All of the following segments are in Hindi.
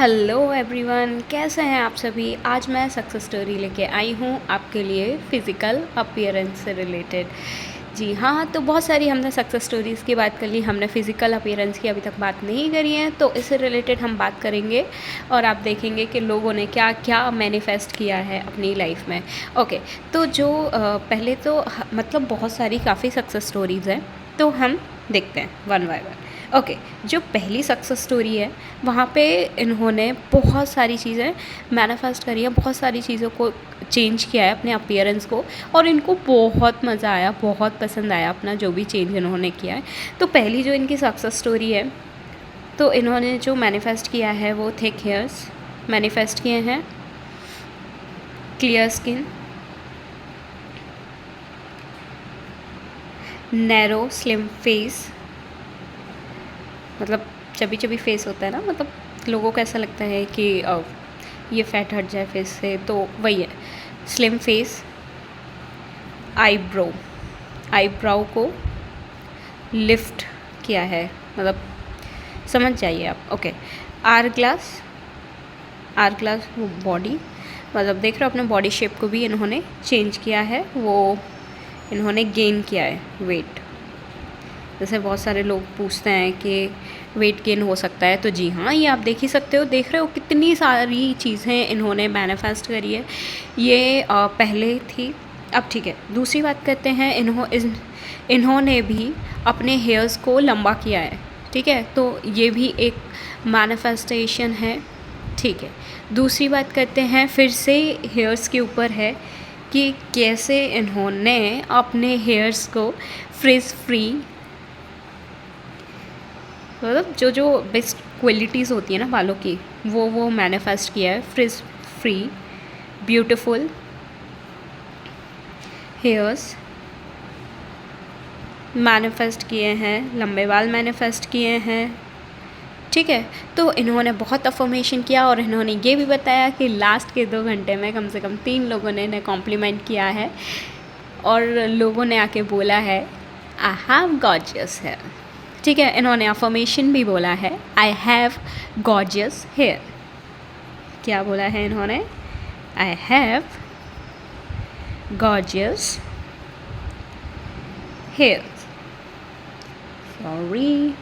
हेलो एवरीवन, कैसे हैं आप सभी। आज मैं सक्सेस स्टोरी लेके आई हूँ आपके लिए फ़िज़िकल अपीयरेंस से रिलेटेड। जी हाँ, तो बहुत सारी हमने सक्सेस स्टोरीज़ की बात कर ली, हमने फ़िज़िकल अपीयरेंस की अभी तक बात नहीं करी है, तो इससे रिलेटेड हम बात करेंगे और आप देखेंगे कि लोगों ने क्या क्या मैनिफेस्ट किया है अपनी लाइफ में। ओके, तो जो पहले तो मतलब बहुत सारी काफ़ी सक्सेस स्टोरीज़ हैं, तो हम देखते हैं वन बाय वन। ओके, जो पहली सक्सेस स्टोरी है वहाँ पे इन्होंने बहुत सारी चीज़ें मैनिफेस्ट करी है, बहुत सारी चीज़ों को चेंज किया है अपने अपीयरेंस को, और इनको बहुत मज़ा आया, बहुत पसंद आया अपना जो भी चेंज इन्होंने किया है। तो पहली जो इनकी सक्सेस स्टोरी है, तो इन्होंने जो मैनिफेस्ट किया है वो थिक हेयर्स मैनिफेस्ट किए हैं, clear skin, narrow slim face, मतलब चबी चबी फेस होता है ना, मतलब लोगों को ऐसा लगता है कि ये फैट हट जाए फेस से, तो वही है स्लिम फेस। आईब्राउ को लिफ्ट किया है, मतलब समझ जाइए आप। ओके, आर ग्लास बॉडी, मतलब देख रहे हो अपने बॉडी शेप को भी इन्होंने चेंज किया है, वो इन्होंने गेन किया है वेट। जैसे बहुत सारे लोग पूछते हैं कि वेट गेन हो सकता है, तो जी हाँ, ये आप देख ही सकते हो, देख रहे हो कितनी सारी चीज़ें इन्होंने मैनिफेस्ट करी है। ये पहले थी, अब ठीक है। दूसरी बात करते हैं, इन्होंने भी अपने हेयर्स को लंबा किया है, ठीक है, तो ये भी एक मैनिफेस्टेशन है, ठीक है। दूसरी बात करते हैं, फिर से हेयर्स के ऊपर है कि कैसे इन्होंने अपने हेयर्स को फ्रिज फ्री, मतलब जो बेस्ट क्वालिटीज़ होती है ना बालों की, वो मैनिफेस्ट किया है। Fridge free, beautiful hairs manifest किए हैं, लंबे बाल मैनिफेस्ट किए हैं, ठीक है। तो इन्होंने बहुत अफर्मेशन किया, और इन्होंने ये भी बताया कि लास्ट के 2 घंटे में कम से कम 3 लोगों ने इन्हें कॉम्प्लीमेंट किया है, और लोगों ने आके बोला है आई हैव गॉर्जियस हेयर, ठीक है। इन्होंने अफर्मेशन भी बोला है, आई हैव गॉर्जियस हेयर। क्या बोला है इन्होंने? I have gorgeous hair, sorry,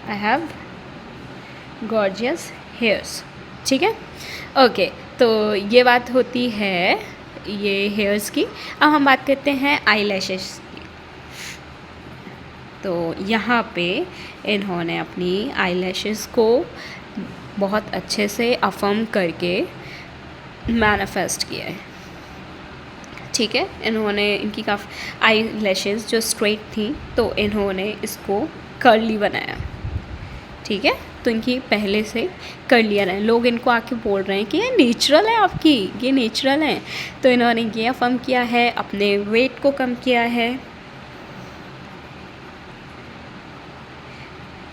I have gorgeous hairs, ठीक है। ओके, तो ये बात होती है ये हेयर्स की। अब हम बात करते हैं आई लैशेस की। तो यहाँ पे इन्होंने अपनी आई लैशेस को बहुत अच्छे से अफर्म करके मैनिफेस्ट किया है, ठीक है। इन्होंने इनकी काफ़ी आई लैशेस जो स्ट्रेट थी, तो इन्होंने इसको कर्ली बनाया, ठीक है। तो इनकी पहले से कर्लियर है, लोग इनको आके बोल रहे हैं कि ये नेचुरल है आपकी, ये नेचुरल है। तो इन्होंने ये अफर्म किया है, अपने वेट को कम किया है,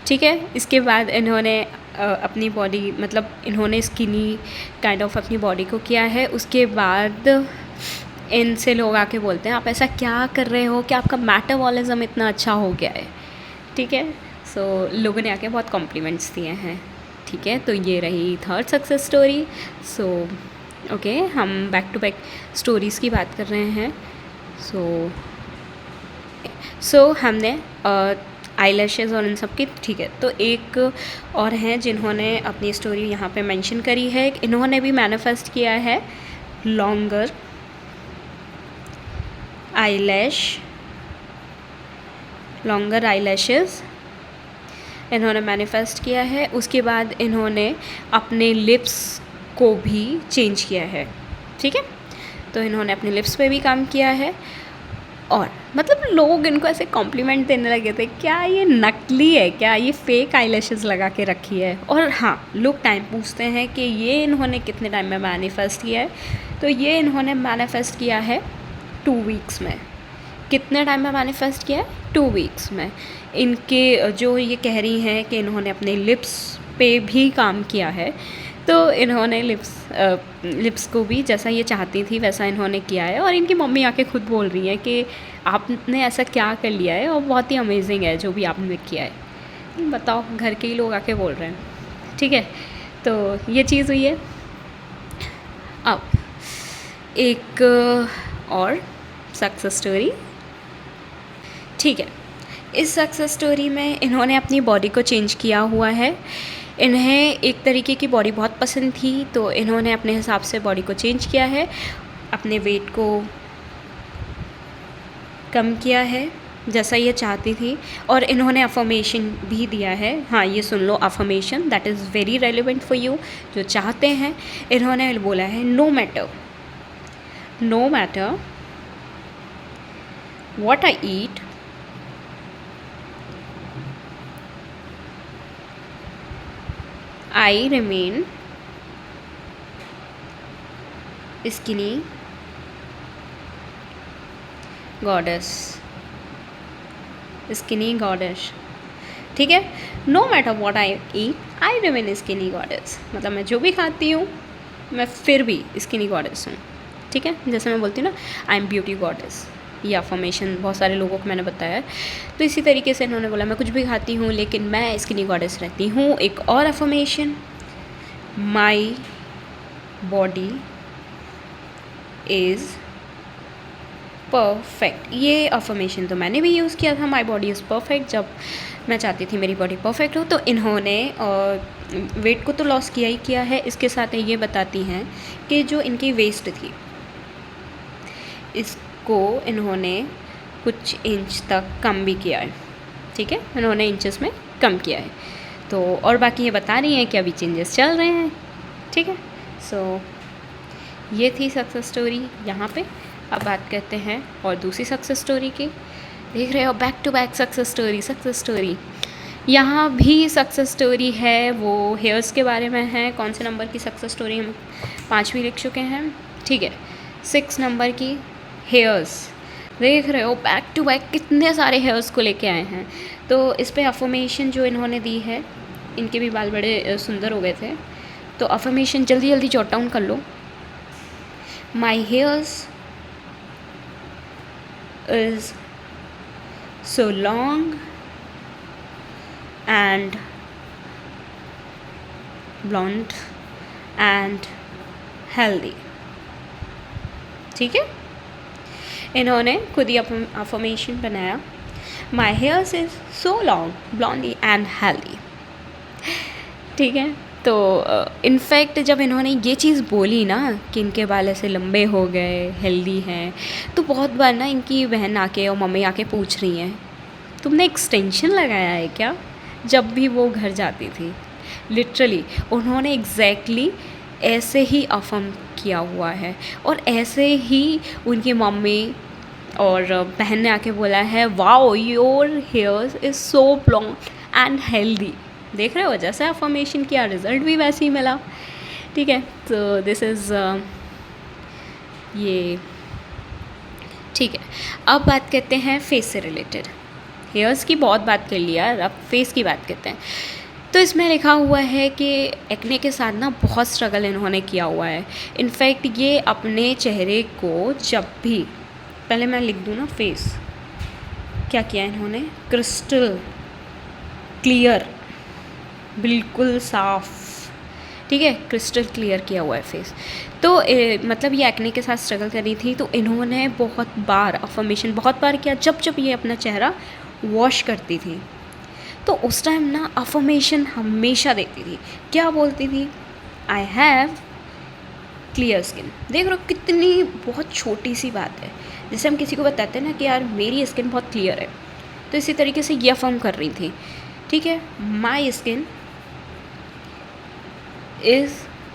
ठीक है। इसके बाद इन्होंने अपनी बॉडी, मतलब इन्होंने स्किनी काइंड ऑफ अपनी बॉडी को किया है। उसके बाद इनसे लोग आके बोलते हैं आप ऐसा क्या कर रहे हो कि आपका मेटाबॉलिज्म इतना अच्छा हो गया है, ठीक है। सो लोगों ने आके बहुत कॉम्प्लीमेंट्स दिए हैं, ठीक है। तो ये रही third success story. So okay, हम बैक टू बैक स्टोरीज़ की बात कर रहे हैं। सो हमने आई लैशेज़ और इन सब की, ठीक है। तो एक और हैं जिन्होंने अपनी स्टोरी यहाँ पे मेंशन करी है, इन्होंने भी मैनिफेस्ट किया है लॉन्गर आई लैशेज़ इन्होंने मैनिफेस्ट किया है। उसके बाद इन्होंने अपने लिप्स को भी चेंज किया है, ठीक है। तो इन्होंने अपने लिप्स पे भी काम किया है, और मतलब लोग इनको ऐसे कॉम्प्लीमेंट देने लगे थे, क्या ये नकली है, क्या ये फेक आई लैशेस लगा के रखी है। और हाँ, लोग टाइम पूछते हैं कि ये इन्होंने कितने टाइम में मैनिफेस्ट किया है, तो ये इन्होंने मैनिफेस्ट किया है 2 वीक्स में। कितने टाइम में मैनिफेस्ट किया है? 2 वीक्स में। इनके जो ये कह रही हैं कि इन्होंने अपने लिप्स पे भी काम किया है, तो इन्होंने लिप्स को भी जैसा ये चाहती थी वैसा इन्होंने किया है। और इनकी मम्मी आके खुद बोल रही हैं कि आपने ऐसा क्या कर लिया है, और बहुत ही अमेजिंग है जो भी आपने किया है। बताओ, घर के ही लोग आके बोल रहे हैं, ठीक है। तो ये चीज़ हुई है। अब एक और सक्सेस स्टोरी, ठीक है। इस सक्सेस स्टोरी में इन्होंने अपनी बॉडी को चेंज किया हुआ है। इन्हें एक तरीके की बॉडी बहुत पसंद थी, तो इन्होंने अपने हिसाब से बॉडी को चेंज किया है, अपने वेट को कम किया है जैसा ये चाहती थी। और इन्होंने अफर्मेशन भी दिया है, हाँ ये सुन लो, affirmation that is very relevant for you, जो चाहते हैं। इन्होंने बोला है no matter what I eat, I remain skinny goddess, skinny goddess, ठीक है। No matter what I eat I remain skinny goddess, मतलब मैं जो भी खाती हूँ मैं फिर भी स्किनी गॉडेस हूँ, ठीक है। जैसे मैं बोलती हूँ ना, आई एम ब्यूटी गॉडेस, ये अफर्मेशन बहुत सारे लोगों को मैंने बताया है। तो इसी तरीके से इन्होंने बोला मैं कुछ भी खाती हूँ लेकिन मैं स्किनी गॉडेस रहती हूँ। एक और affirmation, my body is perfect. ये अफर्मेशन तो मैंने भी यूज़ किया था, माई बॉडी इज़ परफेक्ट, जब मैं चाहती थी मेरी बॉडी परफेक्ट हो। तो इन्होंने वेट को तो लॉस किया ही किया है, इसके साथ ये बताती हैं कि जो इनकी वेस्ट थी इसको इन्होंने कुछ इंच तक कम भी किया है, ठीक है। इन्होंने इंचेस में कम किया है। तो और बाकी ये बता रही हैं कि अभी चेंजेस चल रहे हैं, ठीक है। सो ये थी सक्सेस स्टोरी यहाँ पे। अब बात करते हैं और दूसरी सक्सेस स्टोरी की। देख रहे हो, back to back success story. यहाँ भी सक्सेस स्टोरी है, वो हेयर्स के बारे में है। कौन से नंबर की सक्सेस स्टोरी, हम 5वीं लिख चुके हैं, ठीक है। 6 नंबर की हेयर्स। देख रहे हो, बैक टू बैक कितने सारे हेयर्स को लेके आए हैं। तो इस पे अफर्मेशन जो इन्होंने दी है, इनके भी बाल बड़े सुंदर हो गए थे। तो अफर्मेशन जल्दी जल्दी जॉट डाउन कर लो। My hairs is so long and blonde and healthy, ठीक है। इन्होंने खुद ही अफर्मेशन बनाया, माई hairs is so long Blondie and healthy, ठीक है। तो इनफैक्ट जब इन्होंने ये चीज़ बोली ना कि इनके बाल ऐसे लंबे हो गए, हेल्दी हैं, तो बहुत बार ना इनकी बहन आके और मम्मी आके पूछ रही हैं तुमने एक्सटेंशन लगाया है क्या, जब भी वो घर जाती थी। लिटरली उन्होंने एग्जैक्टली ऐसे ही अफर्म किया हुआ है, और ऐसे ही उनकी मम्मी और बहन ने आके बोला है wow your hairs is so long and healthy. देख रहे हो, जैसे अफर्मेशन किया रिज़ल्ट भी वैसे ही मिला, ठीक है। तो दिस इज़ ये, ठीक है। अब बात करते हैं फेस से रिलेटेड। हेयर्स की बहुत बात कर लिया, अब फेस की बात करते हैं। तो इसमें लिखा हुआ है कि एक्ने के साथ ना बहुत स्ट्रगल इन्होंने किया हुआ है। इनफैक्ट ये अपने चेहरे को जब भी, पहले मैं लिख दूँ ना फेस, क्या किया इन्होंने, क्रिस्टल क्लियर, बिल्कुल साफ, ठीक है, क्रिस्टल क्लियर किया हुआ है फेस। तो मतलब ये एक्ने के साथ स्ट्रगल कर रही थी, तो इन्होंने बहुत बार अफर्मेशन बहुत बार किया। जब जब ये अपना चेहरा वॉश करती थी तो उस टाइम ना अफर्मेशन हमेशा देती थी। क्या बोलती थी, आई हैव क्लियर स्किन। देख रहे हो कितनी बहुत छोटी सी बात है, जैसे हम किसी को बताते हैं ना कि यार मेरी स्किन बहुत क्लियर है, तो इसी तरीके से ये अफर्म कर रही थी, ठीक है। My skin is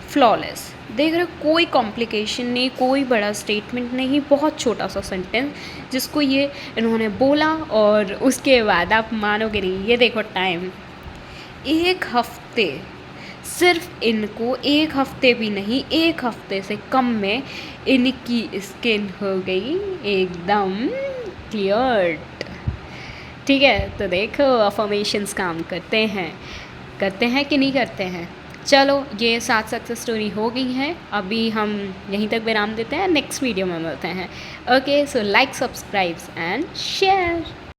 flawless. देख रहे हो, कोई कॉम्प्लिकेशन नहीं, कोई बड़ा स्टेटमेंट नहीं, बहुत छोटा सा सेंटेंस जिसको ये इन्होंने बोला, और उसके बाद आप मानोगे नहीं, ये देखो टाइम, 1 हफ्ते, सिर्फ इनको 1 हफ्ते भी नहीं, 1 हफ्ते से कम में इनकी स्किन हो गई एकदम क्लियर, ठीक है। तो देखो अफर्मेशंस काम करते हैं कि नहीं करते हैं। चलो, ये 7 सक्सेस स्टोरी हो गई हैं, अभी हम यहीं तक विराम देते हैं, नेक्स्ट वीडियो में मिलते हैं। Okay, so like, subscribe and share.